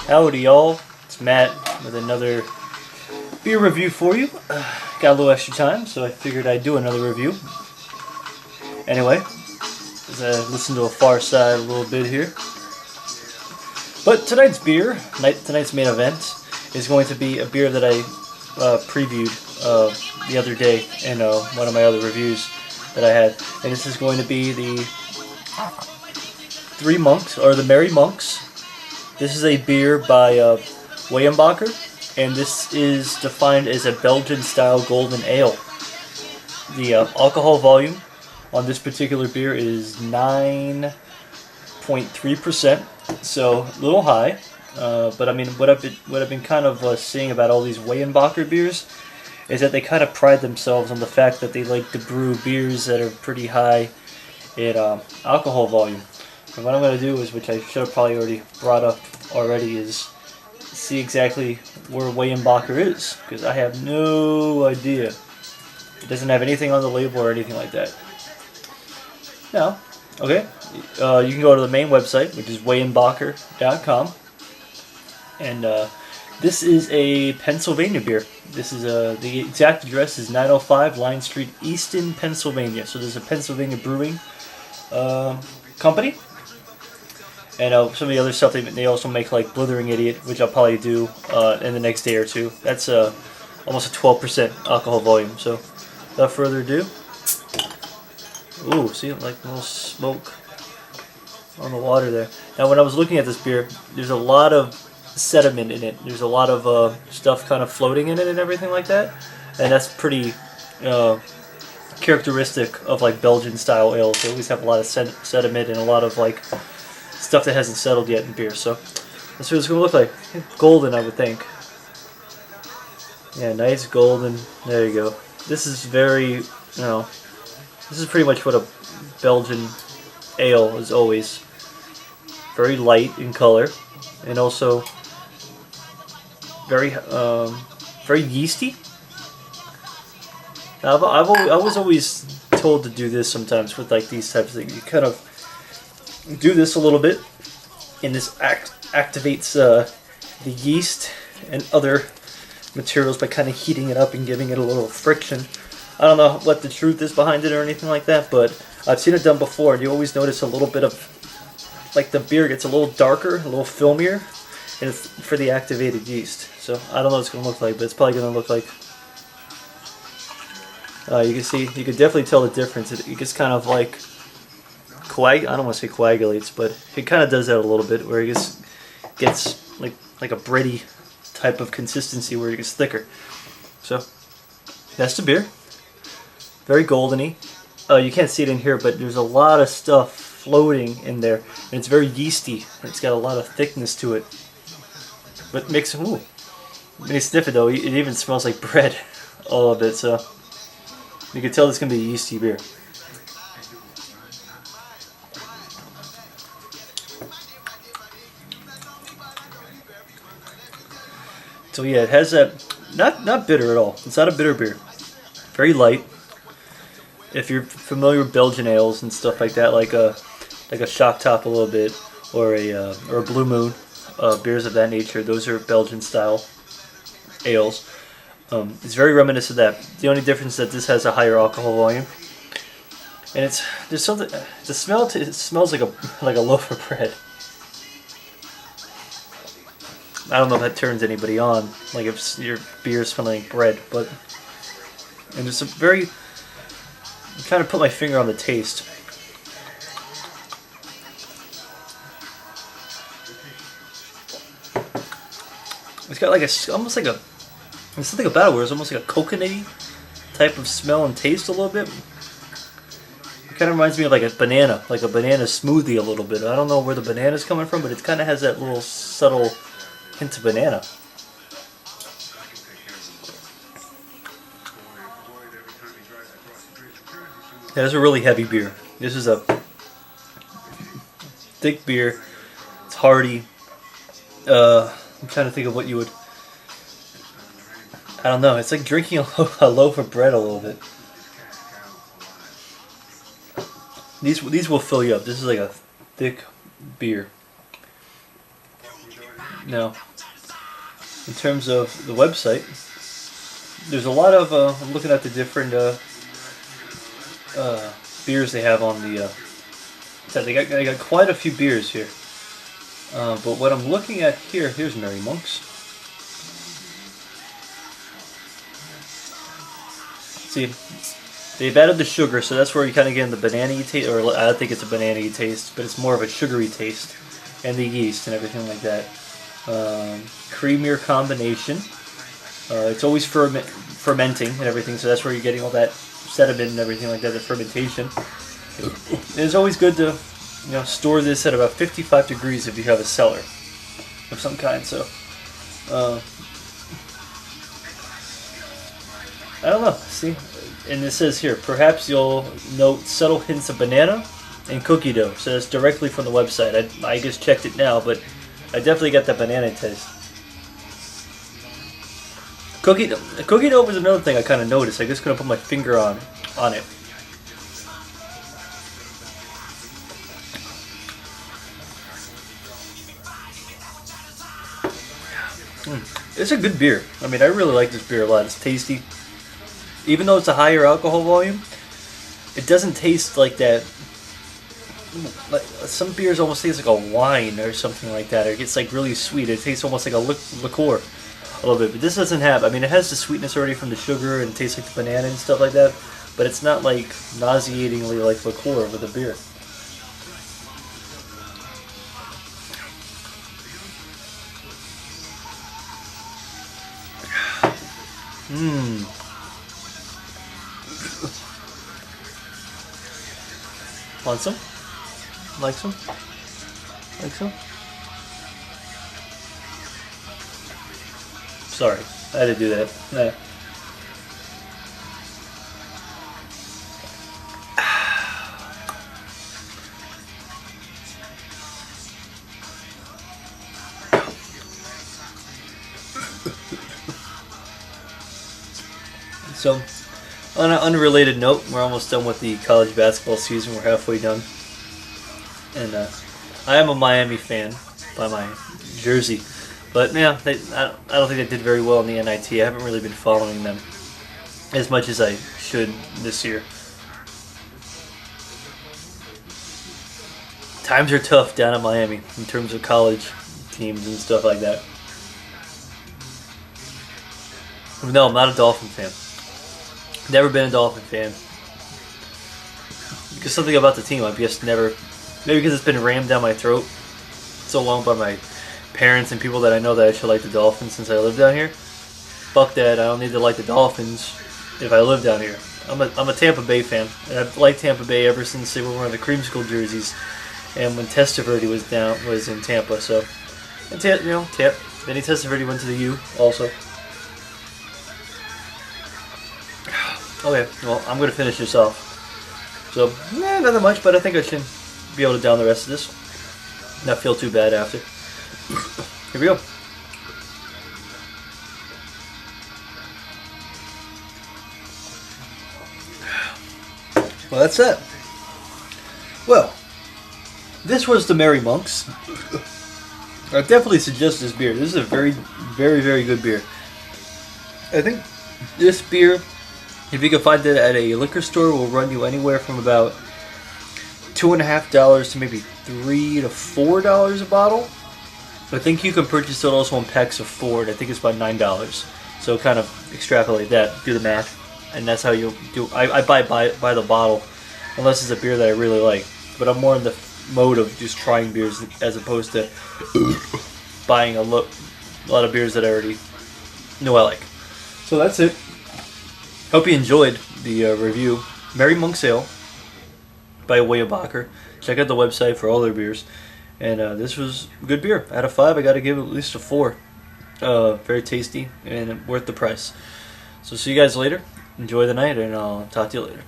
Howdy y'all, it's Matt with another beer review for you. Got a little extra time, so I figured I'd do another review. Anyway, as I listen to a Far Side a little bit here. But tonight's beer, tonight's main event, is going to be a beer that I previewed the other day in one of my other reviews that I had. And this is going to be the Three Monks, or the Merry Monks. This is a beer by Weyenbacher, and this is defined as a Belgian-style golden ale. The alcohol volume on this particular beer is 9.3%, so a little high. But I mean, what I've been kind of seeing about all these Weyenbacher beers is that they kind of pride themselves on the fact that they like to brew beers that are pretty high in alcohol volume. And what I'm going to do is, which I should have probably already brought up already, is see exactly where Weyenbacher is, because I have no idea. It doesn't have anything on the label or anything like that. Now, okay, you can go to the main website, which is Weyenbacher.com, and this is a Pennsylvania beer. This is the exact address is 905 Line Street, Easton, Pennsylvania. So there's a Pennsylvania brewing company. And some of the other stuff, they also make like Blithering Idiot, which I'll probably do in the next day or two. That's almost a 12% alcohol volume. So without further ado, ooh, see, like a little smoke on the water there. Now when I was looking at this beer, there's a lot of sediment in it. There's a lot of stuff kind of floating in it and everything like that. And that's pretty characteristic of like Belgian style ales. They always have a lot of sediment and a lot of like stuff that hasn't settled yet in beer. So that's what it's going to look like. Golden, I would think. Yeah, nice golden. There you go. This is very, this is pretty much what a Belgian ale is always. Very light in color, and also very, very yeasty. Now, I was always told to do this sometimes with like these types of things. You kind of do this a little bit, and this activates the yeast and other materials by kind of heating it up and giving it a little friction. I don't know what the truth is behind it or anything like that, but I've seen it done before, and you always notice a little bit of, like, the beer gets a little darker, a little filmier, and it's for the activated yeast. So I don't know what it's going to look like, but it's probably going to look like, you can see, you can definitely tell the difference. It gets kind of like I don't want to say coagulates, but it kind of does that a little bit, where it gets like a bready type of consistency where it gets thicker. So that's the beer. Very goldeny. You can't see it in here, but there's a lot of stuff floating in there, and it's very yeasty. It's got a lot of thickness to it. But makes when you sniff it though, it even smells like bread, all of it. So you can tell it's gonna be a yeasty beer. So yeah, it has that, not bitter at all. It's not a bitter beer. Very light. If you're familiar with Belgian ales and stuff like that, like a Shock Top a little bit, or a Blue Moon, beers of that nature, those are Belgian style ales. It's very reminiscent of that. The only difference is that this has a higher alcohol volume, and there's something. The smell it smells like a loaf of bread. I don't know if that turns anybody on, like if your beer's smelling like bread, but, and it's a very, I kind of put my finger on the taste. It's got like almost like there's something about it where it's almost like a coconutty type of smell and taste a little bit. It kind of reminds me of like a banana smoothie a little bit. I don't know where the banana's coming from, but it kind of has that little subtle hint of banana. Yeah, this is a really heavy beer. This is a thick beer. It's hearty. I'm trying to think of what you would, I don't know. It's like drinking a loaf of bread a little bit. These will fill you up. This is like a thick beer. Now, in terms of the website, there's a lot of, I'm looking at the different beers they have on the, they got quite a few beers here. But what I'm looking at here, here's Merry Monks. See, they've added the sugar, so that's where you kind of get the banana-y taste, or I don't think it's a banana-y taste, but it's more of a sugary taste, and the yeast and everything like that. Creamier combination. It's always fermenting and everything, so that's where you're getting all that sediment and everything like that, the fermentation. It's always good to, store this at about 55 degrees if you have a cellar of some kind. So, I don't know. See, and it says here, perhaps you'll note subtle hints of banana and cookie dough. So that's directly from the website. I just checked it now, but I definitely got that banana taste. Cookie dough was another thing I kind of noticed. I just couldn't put my finger on it. It's a good beer. I mean, I really like this beer a lot. It's tasty. Even though it's a higher alcohol volume, it doesn't taste like that. Like some beers almost taste like a wine or something like that, or it gets like really sweet. It tastes almost like a liqueur a little bit, but this doesn't have. I mean, it has the sweetness already from the sugar and it tastes like the banana and stuff like that, but it's not like nauseatingly like liqueur with a beer. Want some? Like some? Like some? Sorry, I had to do that. Nah. So, on an unrelated note, we're almost done with the college basketball season. We're halfway done. And I am a Miami fan by my jersey. But yeah, I don't think they did very well in the NIT. I haven't really been following them as much as I should this year. Times are tough down at Miami in terms of college teams and stuff like that. No, I'm not a Dolphin fan. Never been a Dolphin fan. Because something about the team, I've just never... Maybe because it's been rammed down my throat so long by my parents and people that I know that I should like the Dolphins since I live down here. Fuck that, I don't need to like the Dolphins if I live down here. I'm a Tampa Bay fan. And I've liked Tampa Bay ever since they were wearing the creamsicle jerseys. And when Testaverde was in Tampa, so... And then Testaverde went to the U also. Okay, well, I'm going to finish this off. So, not that much, but I think I should be able to down the rest of this. Not feel too bad after. Here we go. Well, that's it. Well, this was the Merry Monks. I definitely suggest this beer. This is a very, very, very good beer. I think this beer, if you can find it at a liquor store, will run you anywhere from about $2.50 to maybe $3 to $4 a bottle. I think you can purchase it also in packs of 4, and I think it's about $9. So kind of extrapolate that, do the math, and that's how you'll do. I buy the bottle, unless it's a beer that I really like. But I'm more in the mode of just trying beers as opposed to buying a lot of beers that I already know I like. So that's it. Hope you enjoyed the review. Merry Monks Ale by Weyerbacher. Check out the website for all their beers. And this was good beer. Out of 5, I got to give it at least a 4. Very tasty and worth the price. So see you guys later. Enjoy the night, and I'll talk to you later.